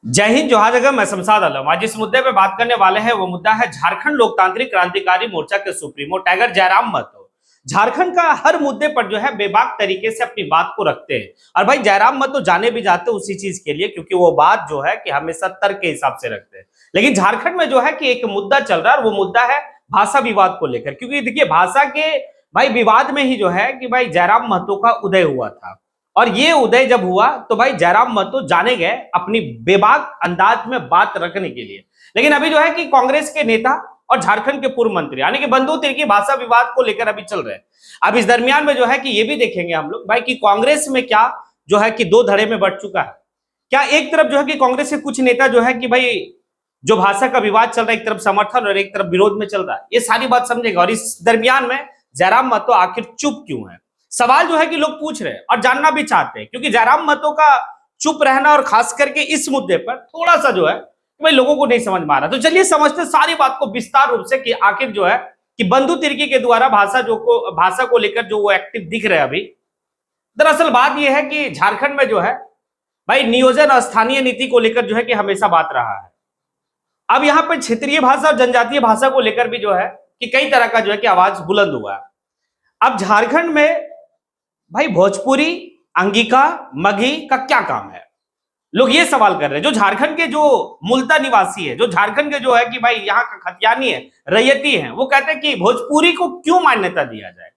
जय हिंद, जोहार जगह। मैं शमशाद आलम। आज जिस मुद्दे पे बात करने वाले हैं वो मुद्दा है झारखंड लोकतांत्रिक क्रांतिकारी मोर्चा के सुप्रीमो टाइगर जयराम महतो। झारखंड का हर मुद्दे पर जो है बेबाक तरीके से अपनी बात को रखते हैं। और भाई जयराम महतो जाने भी जाते उसी चीज के लिए, क्योंकि वो बात जो है कि हमेशा तर्क के हिसाब से रखते हैं। लेकिन झारखंड में जो है कि एक मुद्दा चल रहा है और वो मुद्दा है भाषा विवाद को लेकर। क्योंकि देखिए, भाषा के भाई विवाद में ही जो है कि भाई जयराम महतो का उदय हुआ था। और ये उदय जब हुआ तो भाई जयराम महतो जाने गए अपनी बेबाक अंदाज में बात रखने के लिए। लेकिन अभी जो है कि कांग्रेस के नेता और झारखंड के पूर्व मंत्री यानी कि बंधु तिर्की भाषा विवाद को लेकर अभी चल रहे हैं। अब इस दरमियान में जो है कि ये भी देखेंगे हम लोग भाई कि कांग्रेस में क्या जो है कि दो धड़े में बढ़ चुका है। क्या एक तरफ जो है कि कांग्रेस के कुछ नेता जो है कि भाई जो भाषा का विवाद चल रहा है, एक तरफ समर्थन और एक तरफ विरोध में चल रहा है, ये सारी बात समझेगा। और इस दरमियान में जयराम महतो आखिर चुप क्यों है, सवाल जो है कि लोग पूछ रहे हैं और जानना भी चाहते हैं। क्योंकि जयराम महतो का चुप रहना और खास करके इस मुद्दे पर थोड़ा सा जो है भाई लोगों को नहीं समझ में आ रहा। तो चलिए समझते सारी बात को विस्तार रूप से कि आखिर जो है कि बंधु तिर्की के द्वारा भाषा को लेकर जो वो एक्टिव दिख रहे हैं अभी। दरअसल बात यह है कि झारखंड में जो है भाई नियोजन और स्थानीय नीति को लेकर जो है कि हमेशा बात रहा है। अब यहाँ पर क्षेत्रीय भाषा और जनजातीय भाषा को लेकर भी जो है कि कई तरह का जो है कि आवाज बुलंद हुआ है। अब झारखंड में भाई भोजपुरी, अंगिका, मगही का क्या काम है, लोग ये सवाल कर रहे हैं। जो झारखंड के जो मूलतः निवासी है, जो झारखंड के जो है कि भाई यहाँ का खतियानी है, रैयती है, वो कहते हैं कि भोजपुरी को क्यों मान्यता दिया जाए।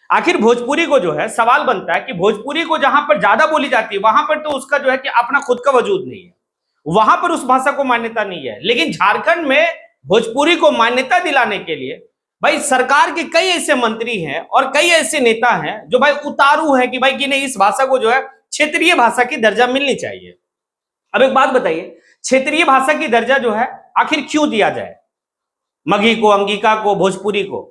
आखिर भोजपुरी को जो है सवाल बनता है कि भोजपुरी को जहां पर ज्यादा बोली जाती है वहां पर तो उसका जो है कि अपना खुद का वजूद नहीं है, वहां पर उस भाषा को मान्यता नहीं है। लेकिन झारखंड में भोजपुरी को मान्यता दिलाने के लिए भाई सरकार के कई ऐसे मंत्री हैं और कई ऐसे नेता हैं जो भाई उतारू है कि भाई कि नहीं, इस भाषा को जो है क्षेत्रीय भाषा की दर्जा मिलनी चाहिए। अब एक बात बताइए, क्षेत्रीय भाषा की दर्जा जो है आखिर क्यों दिया जाए मगही को, अंगिका को, भोजपुरी को।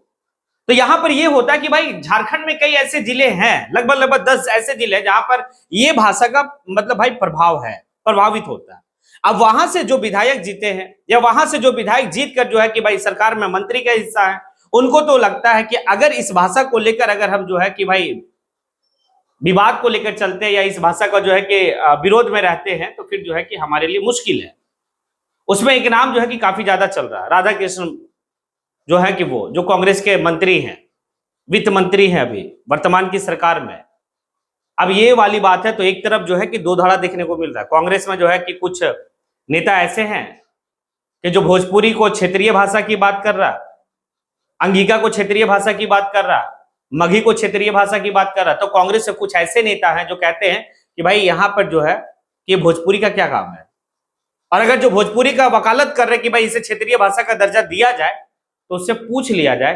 तो यहां पर यह होता है कि भाई झारखंड में कई ऐसे जिले हैं, लगभग 10 ऐसे जिले हैं जहां पर यह भाषा का मतलब भाई प्रभाव है, प्रभावित होता है। अब वहां से जो विधायक जीते हैं या वहां से जो विधायक जीत कर जो है कि भाई सरकार में मंत्री का हिस्सा है, उनको तो लगता है कि अगर इस भाषा को लेकर अगर हम जो है कि भाई विवाद को लेकर चलते हैं या इस भाषा का जो है कि विरोध में रहते हैं तो फिर जो है कि हमारे लिए मुश्किल है। उसमें एक नाम जो है कि काफी ज्यादा चल रहा है, राधा कृष्ण जो है कि वो जो कांग्रेस के मंत्री हैं, वित्त मंत्री हैं अभी वर्तमान की सरकार में। अब ये वाली बात है तो एक तरफ जो है कि दो धड़ा देखने को मिल रहा है। कांग्रेस में जो है कि कुछ नेता ऐसे हैं कि जो भोजपुरी को क्षेत्रीय भाषा की बात कर रहा, अंगिका को क्षेत्रीय भाषा की बात कर रहा, मगही को क्षेत्रीय भाषा की बात कर रहा। तो कांग्रेस से कुछ ऐसे नेता हैं जो कहते हैं कि भाई यहां पर जो है कि भोजपुरी का क्या काम है। और अगर जो भोजपुरी का वकालत कर रहे कि भाई इसे क्षेत्रीय भाषा का दर्जा दिया जाए तो उससे पूछ लिया जाए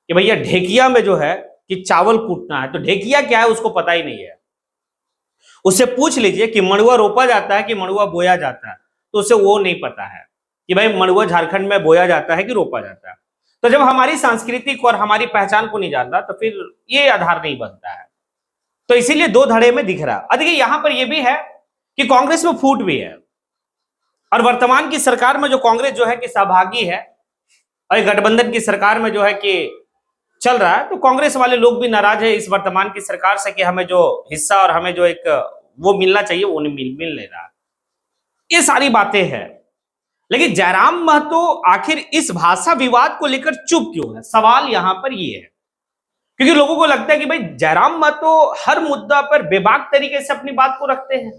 कि भैया ढेकिया में जो है कि चावल कूटना है तो ढेकिया क्या है उसको पता ही नहीं है। उससे पूछ लीजिए कि मड़ुआ रोपा जाता है कि मड़ुआ बोया जाता है, तो उसे वो नहीं पता है कि भाई मड़ुआ झारखंड में बोया जाता है कि रोपा जाता है। तो जब हमारी सांस्कृतिक और हमारी पहचान को नहीं जानता तो फिर ये आधार नहीं बनता है। तो इसीलिए दो धड़े में दिख रहा है। देखिए यहां पर यह भी है कि कांग्रेस में फूट भी है और वर्तमान की सरकार में जो कांग्रेस जो है कि सहभागी है और गठबंधन की सरकार में जो है कि चल रहा है, तो कांग्रेस वाले लोग भी नाराज है इस वर्तमान की सरकार से कि हमें जो हिस्सा और हमें जो एक वो मिलना चाहिए वो नहीं मिल नहीं रहा। ये सारी बातें हैं। लेकिन जयराम महतो आखिर इस भाषा विवाद को लेकर चुप क्यों है, सवाल यहां पर ये है। क्योंकि लोगों को लगता है कि भाई जयराम महतो हर मुद्दा पर बेबाक तरीके से अपनी बात को रखते हैं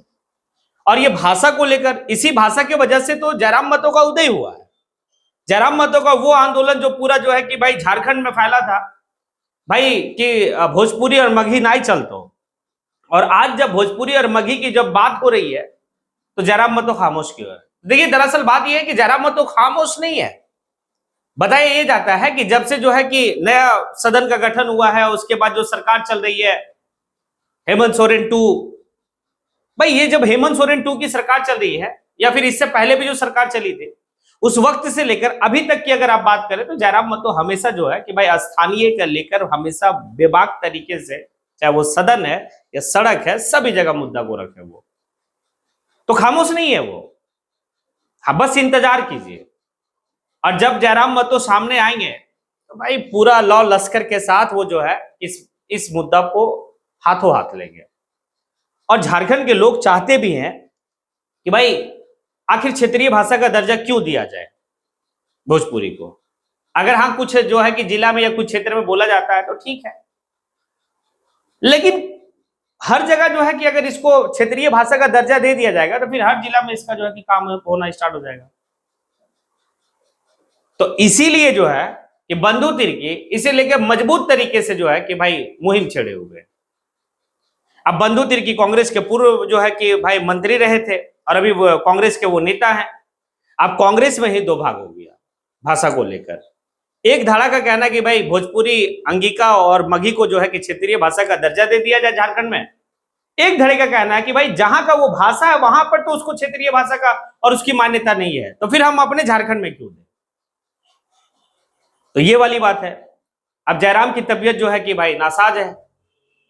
और ये भाषा को लेकर, इसी भाषा की वजह से तो जयराम महतो का उदय हुआ है। जयराम महतो का वो आंदोलन जो पूरा जो है कि भाई झारखंड में फैला था भाई कि भोजपुरी और मगही ना ही चलतो, और आज जब भोजपुरी और मगही की जब बात हो रही है तो जयराम महतो खामोश क्यों है। देखिए दरअसल बात यह है कि जयराम महतो खामोश नहीं है। बताया ये जाता है कि जब से जो है कि नया सदन का गठन हुआ है, उसके बाद जो सरकार चल रही है हेमंत सोरेन 2, भाई ये जब हेमंत सोरेन 2 की सरकार चल रही है या फिर इससे पहले भी जो सरकार चली थी, उस वक्त से लेकर अभी तक की अगर आप बात करें तो जयराम महतो हमेशा जो है कि भाई स्थानीय का लेकर हमेशा बेबाक तरीके से, चाहे वो सदन है या सड़क है, सभी जगह मुद्दा को रखे। वो तो खामोश नहीं है वो। हाँ, बस इंतजार कीजिए और जब जयराम महतो सामने आएंगे तो भाई पूरा लौ लश्कर के साथ वो जो है इस मुद्दा को हाथों हाथ लेंगे। और झारखंड के लोग चाहते भी हैं कि भाई आखिर क्षेत्रीय भाषा का दर्जा क्यों दिया जाए भोजपुरी को? अगर हाँ कुछ जो है कि जिला में या कुछ क्षेत्र में बोला जाता है तो ठीक है, लेकिन हर जगह जो है कि अगर इसको क्षेत्रीय भाषा का दर्जा दे दिया जाएगा तो फिर हर जिला में इसका जो है कि काम होना स्टार्ट हो जाएगा। तो इसीलिए जो है कि बंधु तिर्की इसे लेकर मजबूत तरीके से जो है कि भाई मुहिम छेड़े हुए। अब बंधु तिर्की कांग्रेस के पूर्व जो है कि भाई मंत्री रहे थे और अभी कांग्रेस के वो नेता हैं। अब कांग्रेस में ही दो भाग हो गया भाषा को लेकर। एक धारा का कहना है कि भाई भोजपुरी, अंगिका और मगही को जो है कि क्षेत्रीय भाषा का दर्जा दे दिया जाए झारखंड में। एक धड़े का कहना है कि भाई जहां का वो भाषा है वहां पर तो उसको क्षेत्रीय भाषा का और उसकी मान्यता नहीं है, तो फिर हम अपने झारखंड में क्यों दें? तो ये वाली बात है। अब जयराम की तबीयत जो है कि भाई नासाज है,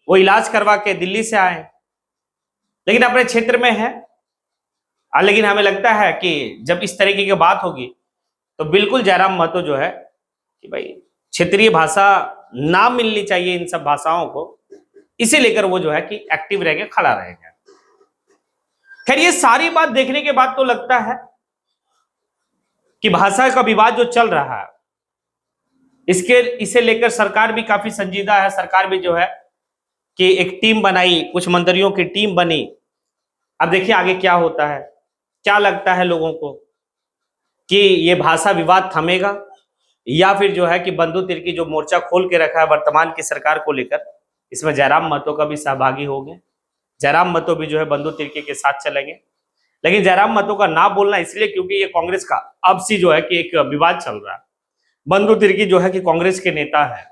वो इलाज करवा के दिल्ली से आए, लेकिन अपने क्षेत्र में है। लेकिन हमें लगता है कि जब इस तरीके की बात होगी तो बिल्कुल जयराम महतो जो है कि भाई क्षेत्रीय भाषा ना मिलनी चाहिए इन सब भाषाओं को, इसे लेकर वो जो है कि एक्टिव रह के खड़ा रहेगा। खैर ये सारी बात देखने के बाद तो लगता है कि भाषा का विवाद जो चल रहा है इसे लेकर सरकार भी काफी संजीदा है। सरकार भी जो है कि एक टीम बनाई, कुछ मंत्रियों की टीम बनी। अब देखिए आगे क्या होता है। क्या लगता है लोगों को कि ये भाषा विवाद थमेगा या फिर जो है कि बंधु तिर्की जो मोर्चा खोल के रखा है वर्तमान की सरकार को लेकर, इसमें जयराम महतो का भी सहभागी हो गए। जयराम महतो भी जो है बंधु तिर्की के साथ चलेंगे। लेकिन जयराम महतो का ना बोलना इसलिए क्योंकि ये कांग्रेस का अब सी जो है कि एक विवाद चल रहा है। बंधु तिर्की जो है कि कांग्रेस के नेता है,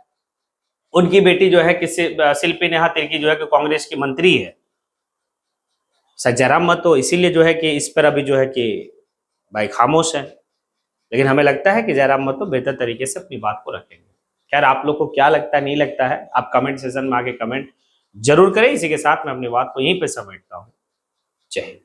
उनकी बेटी जो है कि शिल्पी नेहा तिर्की जो है कि कांग्रेस की मंत्री है। जयराम महतो इसीलिए जो है कि इस पर अभी जो है कि भाई खामोश है। लेकिन हमें लगता है कि जयराम महतो बेहतर तरीके से अपनी बात को रखेंगे। खैर आप लोग को क्या लगता है, नहीं लगता है, आप कमेंट सेक्शन में आके कमेंट जरूर करें। इसी के साथ मैं अपनी बात को यहीं पे समेटता हूं। जय हिंद।